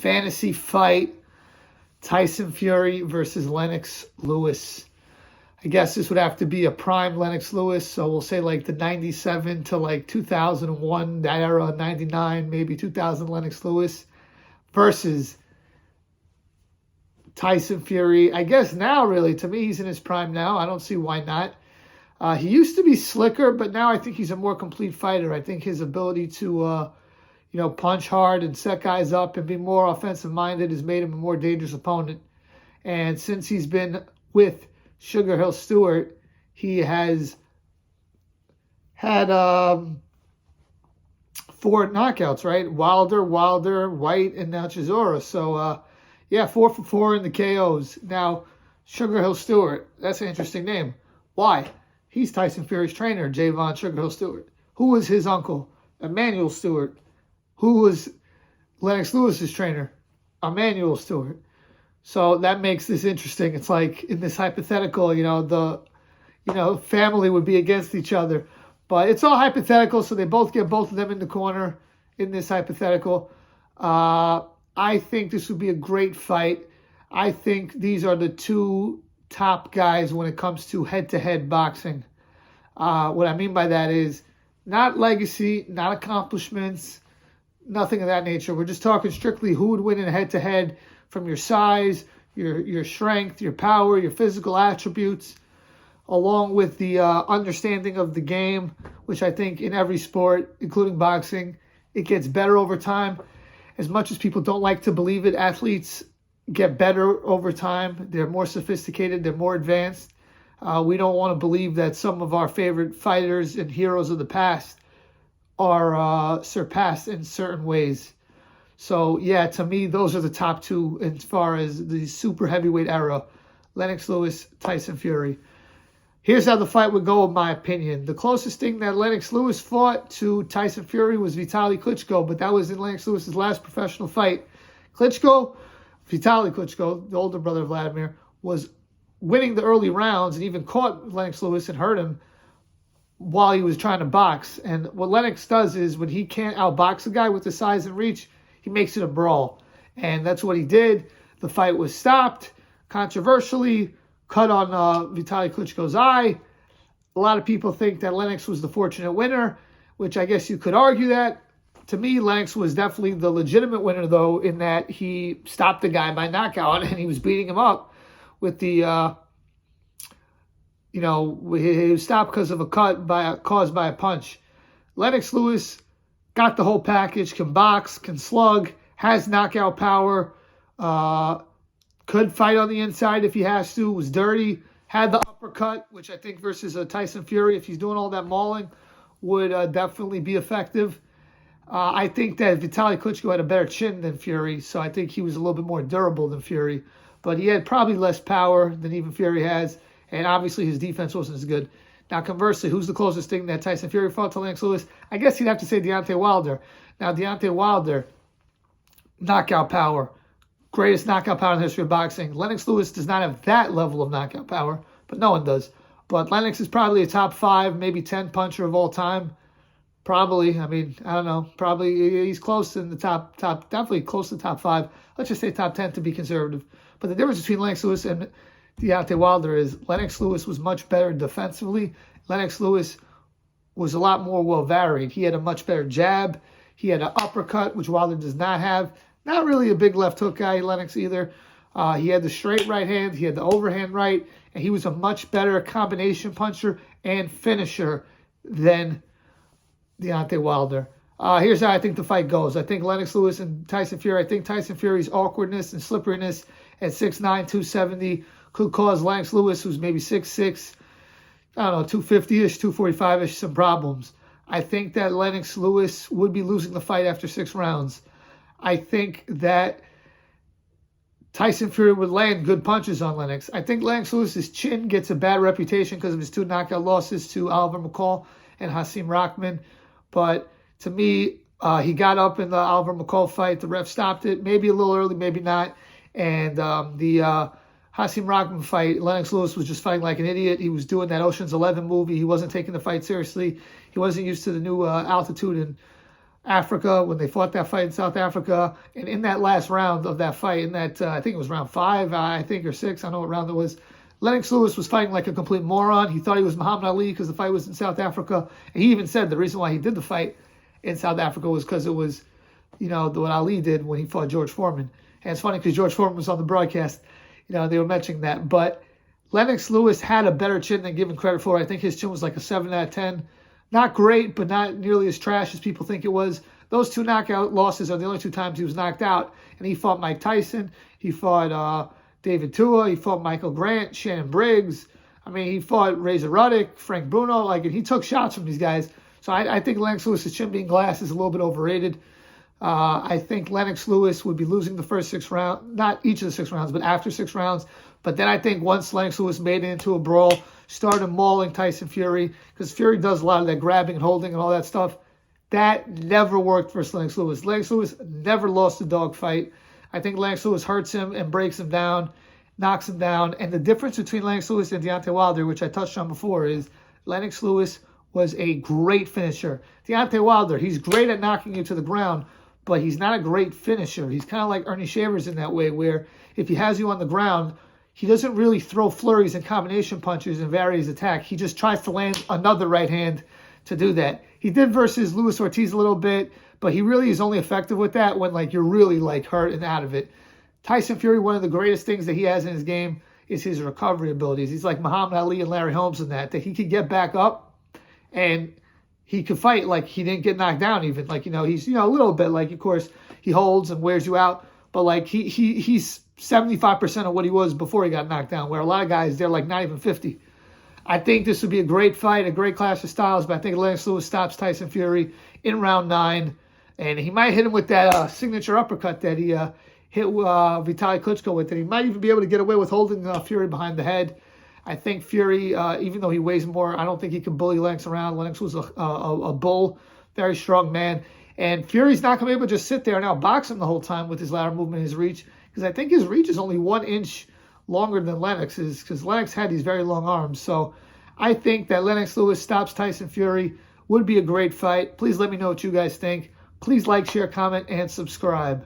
fantasy fight, Tyson Fury versus Lennox Lewis. I guess this would have to be a prime Lennox Lewis, so we'll say like the 97 to like 2001, that era, 99, maybe 2000 Lennox Lewis versus Tyson Fury. I guess now, really, to me, he's in his prime now. I don't see why not. He used to be slicker, but now I think he's a more complete fighter. I think his ability to, punch hard and set guys up and be more offensive-minded has made him a more dangerous opponent. And since he's been with Sugar Hill Stewart, he has had 4 knockouts, right? Wilder, White, and now Chisora. So, 4 for 4 in the KOs. Now, Sugar Hill Stewart, that's an interesting name. Why? He's Tyson Fury's trainer, Javon Sugar Hill Stewart. Who was his uncle? Emmanuel Stewart. Who was Lennox Lewis's trainer? Emmanuel Stewart. So that makes this interesting. It's like in this hypothetical, family would be against each other. But it's all hypothetical, so they both get both of them in the corner in this hypothetical. I think this would be a great fight. I think these are the two top guys when it comes to head-to-head boxing. What I mean by that is not legacy, not accomplishments, nothing of that nature. We're just talking strictly who would win in a head-to-head from your size, your strength, your power, your physical attributes, along with the understanding of the game, which I think in every sport, including boxing, it gets better over time. As much as people don't like to believe it, athletes get better over time. They're more sophisticated. They're more advanced. We don't want to believe that some of our favorite fighters and heroes of the past are surpassed in certain ways. So, to me, those are the top two as far as the super heavyweight era. Lennox Lewis, Tyson Fury. Here's how the fight would go, in my opinion. The closest thing that Lennox Lewis fought to Tyson Fury was Vitaly Klitschko, but that was in Lennox Lewis's last professional fight. Vitaly Klitschko, the older brother of Vladimir, was winning the early rounds and even caught Lennox Lewis and hurt him while he was trying to box. And what Lennox does is when he can't outbox a guy with the size and reach, he makes it a brawl. And that's what he did. The fight was stopped controversially, cut on Vitaly Klitschko's eye. A lot of people think that Lennox was the fortunate winner, which I guess you could argue that. To me, Lennox was definitely the legitimate winner, though, in that he stopped the guy by knockout and he was beating him up with the, he was stopped because of a cut caused by a punch. Lennox Lewis got the whole package, can box, can slug, has knockout power, could fight on the inside if he has to, was dirty, had the uppercut, which I think versus Tyson Fury, if he's doing all that mauling, would definitely be effective. I think that Vitaly Klitschko had a better chin than Fury, so I think he was a little bit more durable than Fury. But he had probably less power than even Fury has, and obviously his defense wasn't as good. Now, conversely, who's the closest thing that Tyson Fury fought to Lennox Lewis? I guess you'd have to say Deontay Wilder. Now, Deontay Wilder, knockout power, greatest knockout power in the history of boxing. Lennox Lewis does not have that level of knockout power, but no one does. But Lennox is probably a top 5, maybe 10 puncher of all time. Probably. I mean, I don't know. Probably he's close in the top, definitely close to the top 5. Let's just say top 10 to be conservative. But the difference between Lennox Lewis and Deontay Wilder is Lennox Lewis was much better defensively. Lennox Lewis was a lot more well-varied. He had a much better jab. He had an uppercut, which Wilder does not have. Not really a big left hook guy, Lennox, either. He had the straight right hand. He had the overhand right. And he was a much better combination puncher and finisher than Deontay Wilder. Here's how I think the fight goes. I think Lennox Lewis and Tyson Fury. I think Tyson Fury's awkwardness and slipperiness at 6'9", 270 could cause Lennox Lewis, who's maybe 6'6", 250-ish, 245-ish, some problems. I think that Lennox Lewis would be losing the fight after 6 rounds. I think that Tyson Fury would land good punches on Lennox. I think Lennox Lewis's chin gets a bad reputation because of his 2 knockout losses to Oliver McCall and Hasim Rahman. But to me, he got up in the Oliver McCall fight. The ref stopped it, maybe a little early, maybe not. And the Hasim Rahman fight, Lennox Lewis was just fighting like an idiot. He was doing that Ocean's 11 movie. He wasn't taking the fight seriously. He wasn't used to the new altitude and Africa, when they fought that fight in South Africa. And in that last round of that fight, in that, I think it was round 5, I think, or 6, I don't know what round it was, Lennox Lewis was fighting like a complete moron. He thought he was Muhammad Ali because the fight was in South Africa. And he even said the reason why he did the fight in South Africa was because it was, what Ali did when he fought George Foreman. And it's funny because George Foreman was on the broadcast. They were mentioning that. But Lennox Lewis had a better chin than given credit for. I think his chin was like a 7 out of 10. Not great, but not nearly as trash as people think it was. Those 2 knockout losses are the only 2 times he was knocked out. And he fought Mike Tyson. He fought David Tua. He fought Michael Grant, Shannon Briggs. I mean, he fought Razor Ruddock, Frank Bruno. And he took shots from these guys. So I think Lennox Lewis's chin being glass is a little bit overrated. I think Lennox Lewis would be losing the first 6 rounds, not each of the 6 rounds, but after 6 rounds. But then I think once Lennox Lewis made it into a brawl, started mauling Tyson Fury, because Fury does a lot of that grabbing and holding and all that stuff, that never worked for Lennox Lewis. Lennox Lewis never lost a dogfight. I think Lennox Lewis hurts him and breaks him down, knocks him down. And the difference between Lennox Lewis and Deontay Wilder, which I touched on before, is Lennox Lewis was a great finisher. Deontay Wilder, he's great at knocking you to the ground, but he's not a great finisher. He's kind of like Ernie Shavers in that way, where if he has you on the ground, he doesn't really throw flurries and combination punches and vary his attack. He just tries to land another right hand to do that. He did versus Luis Ortiz a little bit, but he really is only effective with that when you're really hurt and out of it. Tyson Fury, one of the greatest things that he has in his game is his recovery abilities. He's like Muhammad Ali and Larry Holmes in that he could get back up and he could fight like he didn't get knocked down even. He's, a little bit of course, he holds and wears you out, but he's 75% of what he was before he got knocked down, where a lot of guys, they're not even 50. I think this would be a great fight, a great clash of styles, but I think Lennox Lewis stops Tyson Fury in round 9, and he might hit him with that signature uppercut that he hit Vitaly Klitschko with, and he might even be able to get away with holding Fury behind the head. I think Fury, even though he weighs more, I don't think he can bully Lennox around. Lennox was a bull, very strong man, and Fury's not going to be able to just sit there and outbox him the whole time with his lateral movement, his reach, because I think his reach is only 1 inch longer than Lennox's, because Lennox had these very long arms. So I think that Lennox Lewis stops Tyson Fury. Would be a great fight. Please let me know what you guys think. Please like, share, comment, and subscribe.